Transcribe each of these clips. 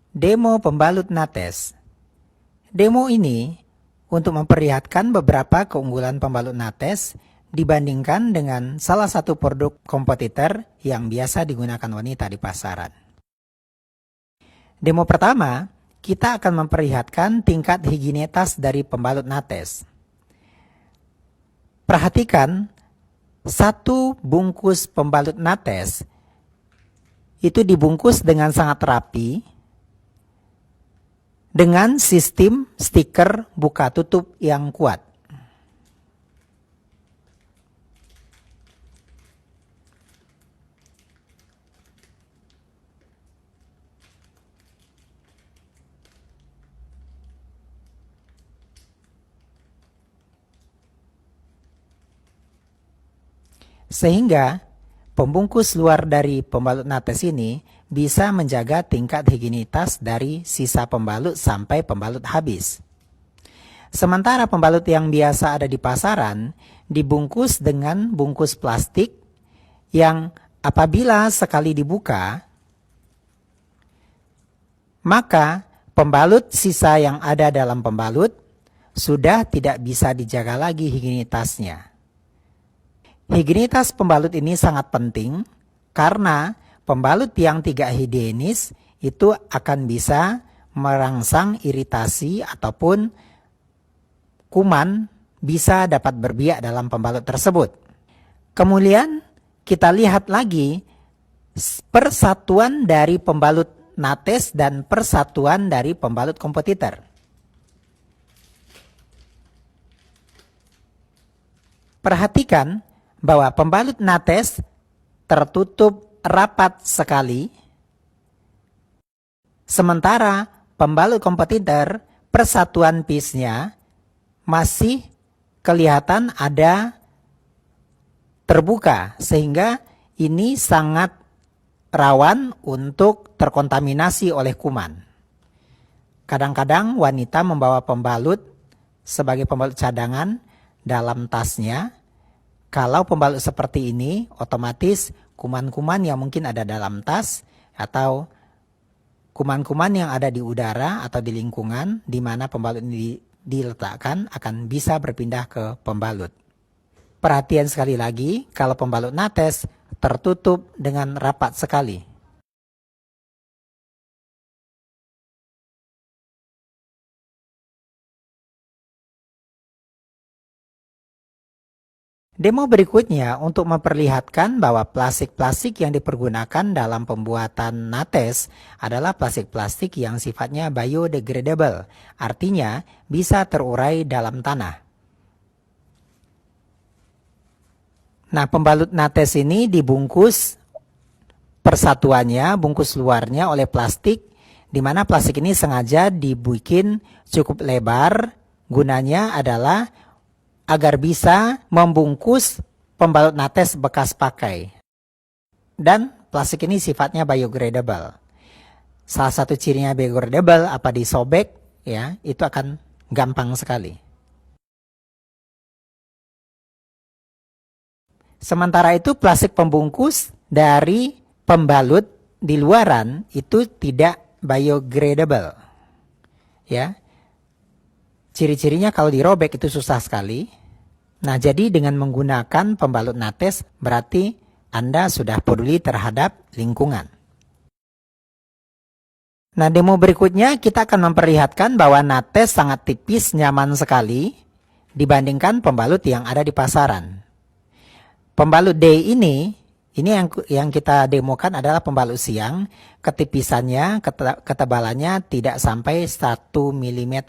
Demo pembalut nates. Demo ini untuk memperlihatkan beberapa keunggulan pembalut nates dibandingkan dengan salah satu produk kompetitor yang biasa digunakan wanita di pasaran. Demo pertama, kita akan memperlihatkan tingkat higienitas dari pembalut nates. Perhatikan, satu bungkus pembalut nates itu dibungkus dengan sangat rapi dengan sistem stiker buka tutup yang kuat. Sehingga pembungkus luar dari pembalut nates ini bisa menjaga tingkat higienitas dari sisa pembalut sampai pembalut habis. Sementara pembalut yang biasa ada di pasaran dibungkus dengan bungkus plastik yang apabila sekali dibuka, maka pembalut sisa yang ada dalam pembalut sudah tidak bisa dijaga lagi higienitasnya. Higienitas pembalut ini sangat penting karena pembalut yang tidak higienis itu akan bisa merangsang iritasi ataupun kuman bisa dapat berbiak dalam pembalut tersebut. Kemudian kita lihat lagi persatuan dari pembalut nates dan persatuan dari pembalut kompetitor. Perhatikan bahwa pembalut nates tertutup rapat sekali, sementara pembalut kompetitor persatuan piece-nya masih kelihatan ada terbuka, sehingga ini sangat rawan untuk terkontaminasi oleh kuman. Kadang-kadang wanita membawa pembalut sebagai pembalut cadangan dalam tasnya. Kalau pembalut seperti ini, otomatis kuman-kuman yang mungkin ada dalam tas atau kuman-kuman yang ada di udara atau di lingkungan di mana pembalut ini diletakkan akan bisa berpindah ke pembalut. Perhatian sekali lagi, kalau pembalut nates tertutup dengan rapat sekali. Demo berikutnya untuk memperlihatkan bahwa plastik-plastik yang dipergunakan dalam pembuatan nates adalah plastik-plastik yang sifatnya biodegradable, artinya bisa terurai dalam tanah. Nah, pembalut nates ini dibungkus persatuannya, bungkus luarnya oleh plastik, di mana plastik ini sengaja dibikin cukup lebar, gunanya adalah agar bisa membungkus pembalut nates bekas pakai. Dan plastik ini sifatnya biodegradable. Salah satu cirinya biodegradable, apa disobek, ya, itu akan gampang sekali. Sementara itu plastik pembungkus dari pembalut di luaran itu tidak biodegradable. Ya. Ciri-cirinya kalau dirobek itu susah sekali. Nah, jadi dengan menggunakan pembalut nates berarti Anda sudah peduli terhadap lingkungan. Nah, demo berikutnya kita akan memperlihatkan bahwa nates sangat tipis, nyaman sekali dibandingkan pembalut yang ada di pasaran. Pembalut D ini yang kita demokan adalah pembalut siang, ketipisannya, ketebalannya tidak sampai 1 mm.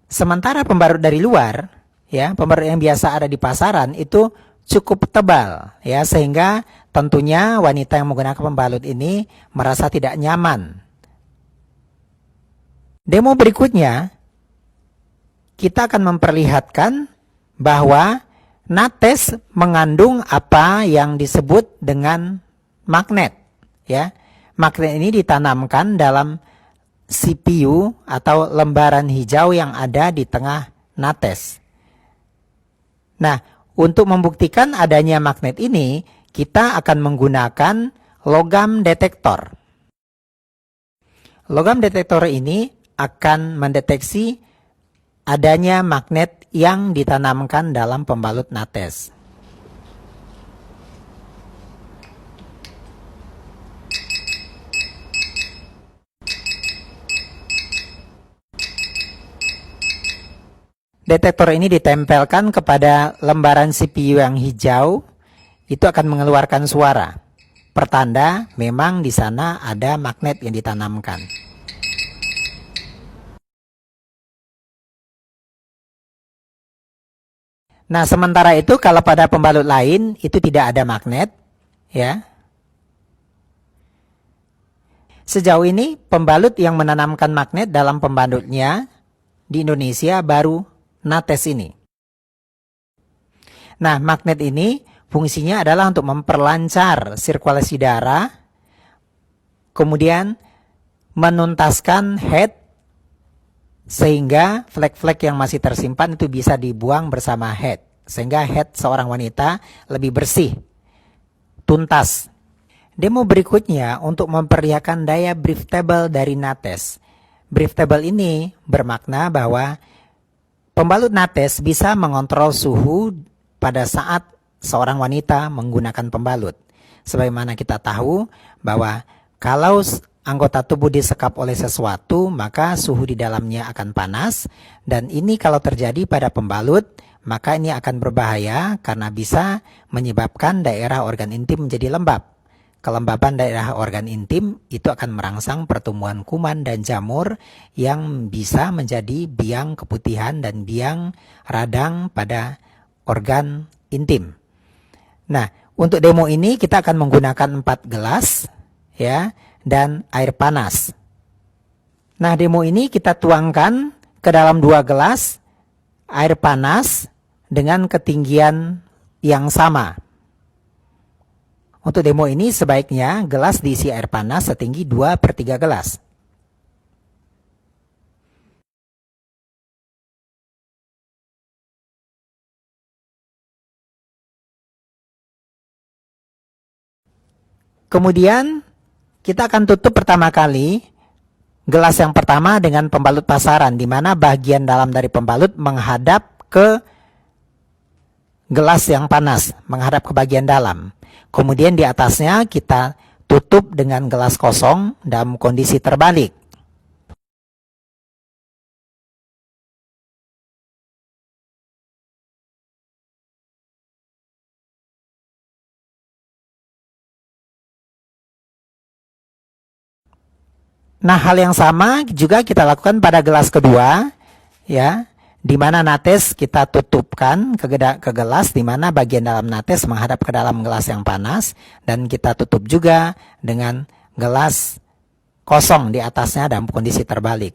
Sementara pembalut dari luar, ya, pembalut yang biasa ada di pasaran itu cukup tebal, ya, sehingga tentunya wanita yang menggunakan pembalut ini merasa tidak nyaman. Demo berikutnya, kita akan memperlihatkan bahwa nates mengandung apa yang disebut dengan magnet, ya. Magnet ini ditanamkan dalam CPU atau lembaran hijau yang ada di tengah nates. Nah, untuk membuktikan adanya magnet ini, kita akan menggunakan logam detektor. Logam detektor ini akan mendeteksi adanya magnet yang ditanamkan dalam pembalut nates. Detektor ini ditempelkan kepada lembaran CPU yang hijau, itu akan mengeluarkan suara. Pertanda memang di sana ada magnet yang ditanamkan. Nah, sementara itu kalau pada pembalut lain itu tidak ada magnet, ya. Sejauh ini pembalut yang menanamkan magnet dalam pembalutnya di Indonesia baru nates ini. Nah, magnet ini fungsinya adalah untuk memperlancar sirkulasi darah, kemudian menuntaskan head, sehingga flek-flek yang masih tersimpan itu bisa dibuang bersama head, sehingga head seorang wanita lebih bersih, tuntas. Demo berikutnya untuk memperlihatkan daya breathable dari nates. Breathable ini bermakna bahwa pembalut nates bisa mengontrol suhu pada saat seorang wanita menggunakan pembalut. Sebagaimana kita tahu bahwa kalau anggota tubuh disekap oleh sesuatu, maka suhu di dalamnya akan panas. Dan ini kalau terjadi pada pembalut, maka ini akan berbahaya karena bisa menyebabkan daerah organ intim menjadi lembab. Kelembaban daerah organ intim itu akan merangsang pertumbuhan kuman dan jamur yang bisa menjadi biang keputihan dan biang radang pada organ intim. Nah, untuk demo ini kita akan menggunakan 4 gelas ya dan air panas. Nah, demo ini kita tuangkan ke dalam 2 gelas air panas dengan ketinggian yang sama. Untuk demo ini sebaiknya gelas diisi air panas setinggi 2/3 gelas. Kemudian kita akan tutup pertama kali gelas yang pertama dengan pembalut pasaran, di mana bagian dalam dari pembalut menghadap ke gelas yang panas, menghadap ke bagian dalam. Kemudian di atasnya kita tutup dengan gelas kosong dalam kondisi terbalik. Nah, hal yang sama juga kita lakukan pada gelas kedua, ya, di mana nates kita tutupkan ke gelas, di mana bagian dalam nates menghadap ke dalam gelas yang panas, dan kita tutup juga dengan gelas kosong di atasnya dalam kondisi terbalik.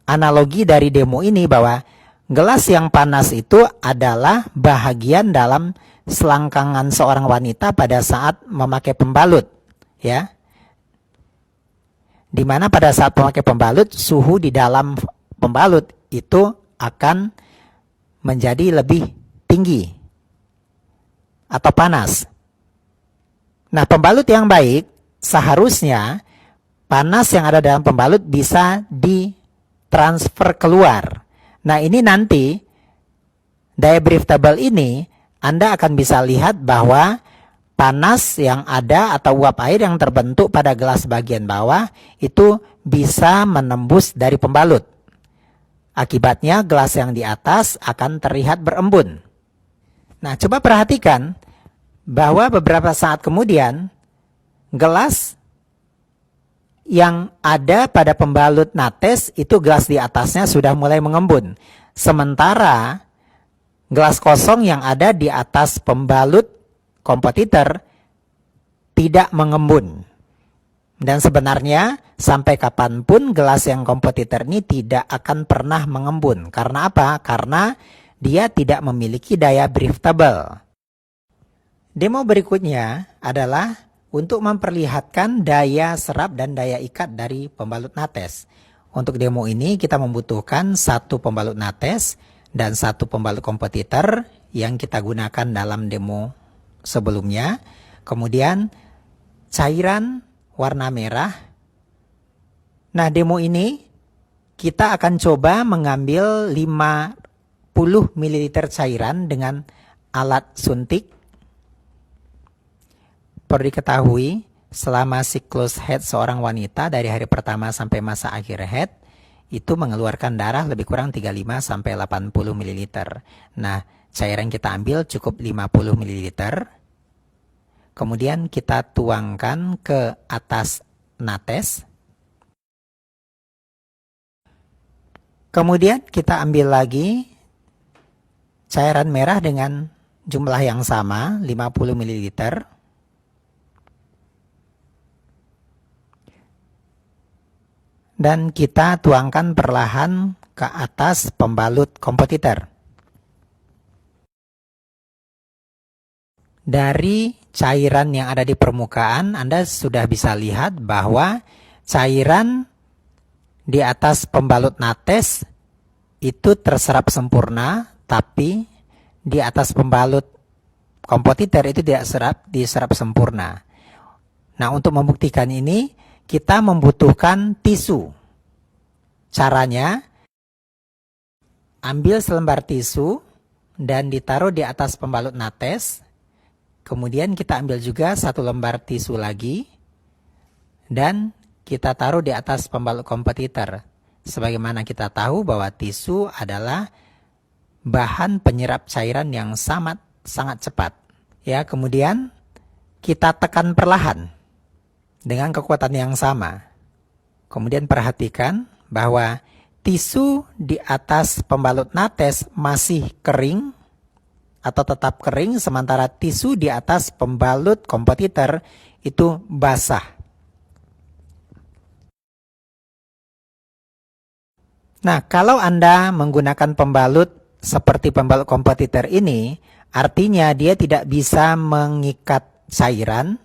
Analogi dari demo ini bahwa gelas yang panas itu adalah bahagian dalam selangkangan seorang wanita pada saat memakai pembalut, ya. Di mana pada saat memakai pembalut, suhu di dalam pembalut itu akan menjadi lebih tinggi atau panas. Nah, pembalut yang baik seharusnya panas yang ada dalam pembalut bisa ditransfer keluar. Nah, ini nanti daya breathable ini Anda akan bisa lihat bahwa panas yang ada atau uap air yang terbentuk pada gelas bagian bawah itu bisa menembus dari pembalut. Akibatnya gelas yang di atas akan terlihat berembun. Nah, coba perhatikan bahwa beberapa saat kemudian gelas yang ada pada pembalut nates itu gelas di atasnya sudah mulai mengembun. Sementara gelas kosong yang ada di atas pembalut kompetitor tidak mengembun. Dan sebenarnya sampai kapanpun gelas yang kompetitor ini tidak akan pernah mengembun. Karena apa? Karena dia tidak memiliki daya breathable. Demo berikutnya adalah untuk memperlihatkan daya serap dan daya ikat dari pembalut nates. Untuk demo ini kita membutuhkan 1 pembalut nates dan 1 pembalut kompetitor yang kita gunakan dalam demo sebelumnya. Kemudian cairan warna merah. Nah, demo ini kita akan coba mengambil 50 ml cairan dengan alat suntik. Perlu diketahui, selama siklus haid seorang wanita dari hari pertama sampai masa akhir haid, itu mengeluarkan darah lebih kurang 35 sampai 80 ml. Nah, cairan kita ambil cukup 50 ml. Kemudian kita tuangkan ke atas nates. Kemudian kita ambil lagi cairan merah dengan jumlah yang sama, 50 ml. Dan kita tuangkan perlahan ke atas pembalut kompetitor. Dari cairan yang ada di permukaan, Anda sudah bisa lihat bahwa cairan di atas pembalut nates itu terserap sempurna, tapi di atas pembalut kompetitor itu tidak diserap sempurna. Nah, untuk membuktikan ini, kita membutuhkan tisu. Caranya, ambil selembar tisu dan ditaruh di atas pembalut nates. Kemudian kita ambil juga satu lembar tisu lagi dan kita taruh di atas pembalut kompetitor. Sebagaimana kita tahu bahwa tisu adalah bahan penyerap cairan yang sangat cepat. Ya, kemudian kita tekan perlahan dengan kekuatan yang sama. Kemudian perhatikan bahwa tisu di atas pembalut nates masih kering atau tetap kering, sementara tisu di atas pembalut kompetitor itu basah. Nah, kalau Anda menggunakan pembalut seperti pembalut kompetitor ini, artinya dia tidak bisa mengikat cairan.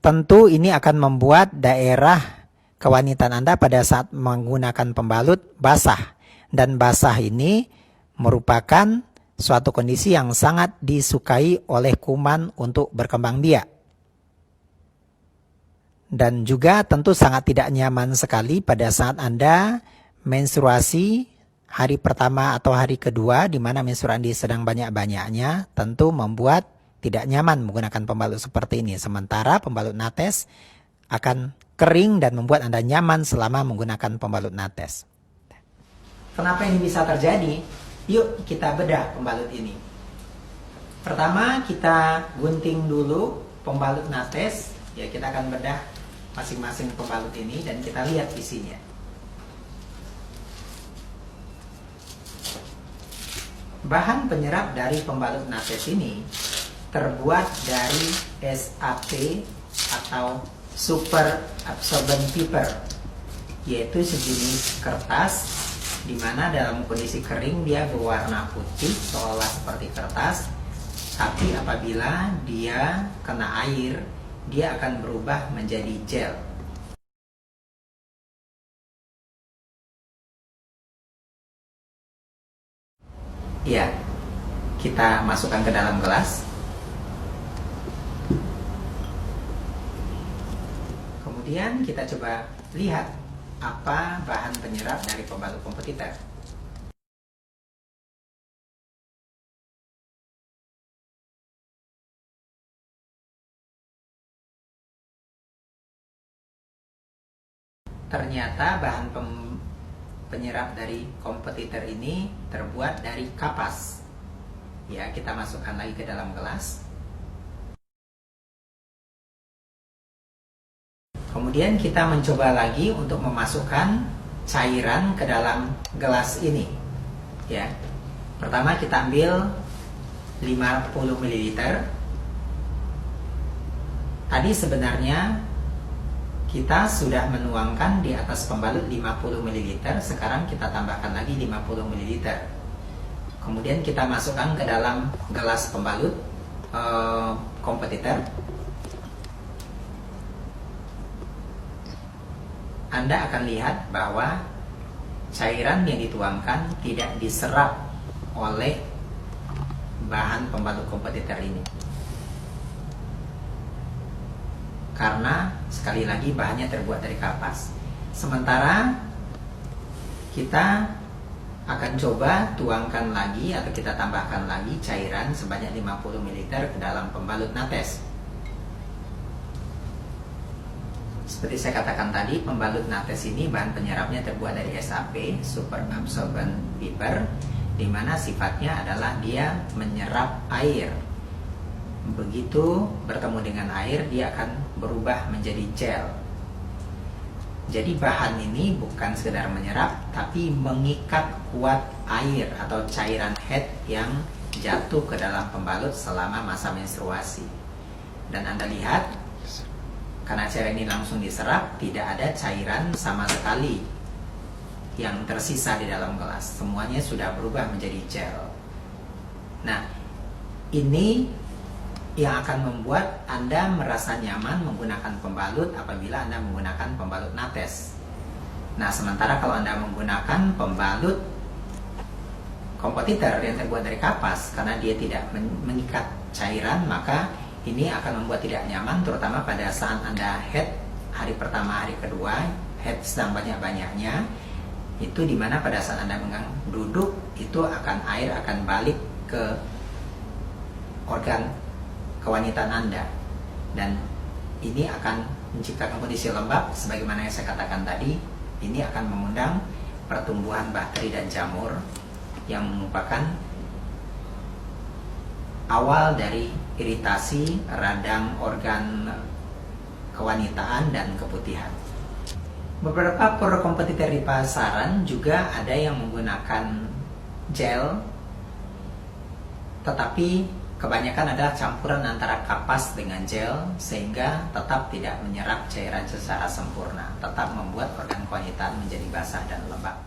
Tentu ini akan membuat daerah kewanitaan Anda pada saat menggunakan pembalut basah. Dan basah ini merupakan suatu kondisi yang sangat disukai oleh kuman untuk berkembang biak. Dan juga tentu sangat tidak nyaman sekali pada saat Anda menstruasi hari pertama atau hari kedua, di mana menstruasi sedang banyak-banyaknya, tentu membuat tidak nyaman menggunakan pembalut seperti ini. Sementara pembalut nates akan kering dan membuat Anda nyaman selama menggunakan pembalut nates. Kenapa ini bisa terjadi? Yuk kita bedah pembalut ini. Pertama kita gunting dulu pembalut nates. Ya, kita akan bedah masing-masing pembalut ini dan kita lihat isinya. Bahan penyerap dari pembalut nates ini terbuat dari SAP atau Super Absorbent Paper, yaitu sejenis kertas di mana dalam kondisi kering dia berwarna putih seolah seperti kertas, tapi apabila dia kena air dia akan berubah menjadi gel. Ya, kita masukkan ke dalam gelas. Kemudian kita coba lihat apa bahan penyerap dari pembalut kompetitor. Ternyata bahan penyerap dari kompetitor ini terbuat dari kapas. Ya, kita masukkan lagi ke dalam gelas. Kemudian kita mencoba lagi untuk memasukkan cairan ke dalam gelas ini. Ya. Pertama kita ambil 50 ml. Tadi sebenarnya kita sudah menuangkan di atas pembalut 50 ml. Sekarang kita tambahkan lagi 50 ml. Kemudian kita masukkan ke dalam gelas pembalut kompetitor. Anda akan lihat bahwa cairan yang dituangkan tidak diserap oleh bahan pembalut kompetitor ini. karena sekali lagi bahannya terbuat dari kapas. Sementara kita akan coba tuangkan lagi atau kita tambahkan lagi cairan sebanyak 50 ml ke dalam pembalut nates. Seperti saya katakan tadi, pembalut nates ini bahan penyerapnya terbuat dari SAP, Super Absorbent Paper, di mana sifatnya adalah dia menyerap air. Begitu bertemu dengan air, dia akan berubah menjadi gel. Jadi bahan ini bukan sekedar menyerap, tapi mengikat kuat air atau cairan head yang jatuh ke dalam pembalut selama masa menstruasi. Dan Anda lihat, karena cairan ini langsung diserap, tidak ada cairan sama sekali yang tersisa di dalam gelas. Semuanya sudah berubah menjadi gel. Nah, ini yang akan membuat Anda merasa nyaman menggunakan pembalut apabila Anda menggunakan pembalut nates. Nah, sementara kalau Anda menggunakan pembalut kompetitor yang terbuat dari kapas, karena dia tidak mengikat cairan, maka ini akan membuat tidak nyaman, terutama pada saat Anda head hari pertama, hari kedua, head sedang banyak-banyaknya, itu dimana pada saat Anda duduk, itu air akan balik ke organ kewanitaan Anda, dan ini akan menciptakan kondisi lembab. Sebagaimana yang saya katakan tadi, ini akan mengundang pertumbuhan bakteri dan jamur yang merupakan awal dari iritasi radang organ kewanitaan dan keputihan. Beberapa produk kompetitor di pasaran juga ada yang menggunakan gel, tetapi kebanyakan adalah campuran antara kapas dengan gel, sehingga tetap tidak menyerap cairan secara sempurna, tetap membuat organ kewanitaan menjadi basah dan lembab.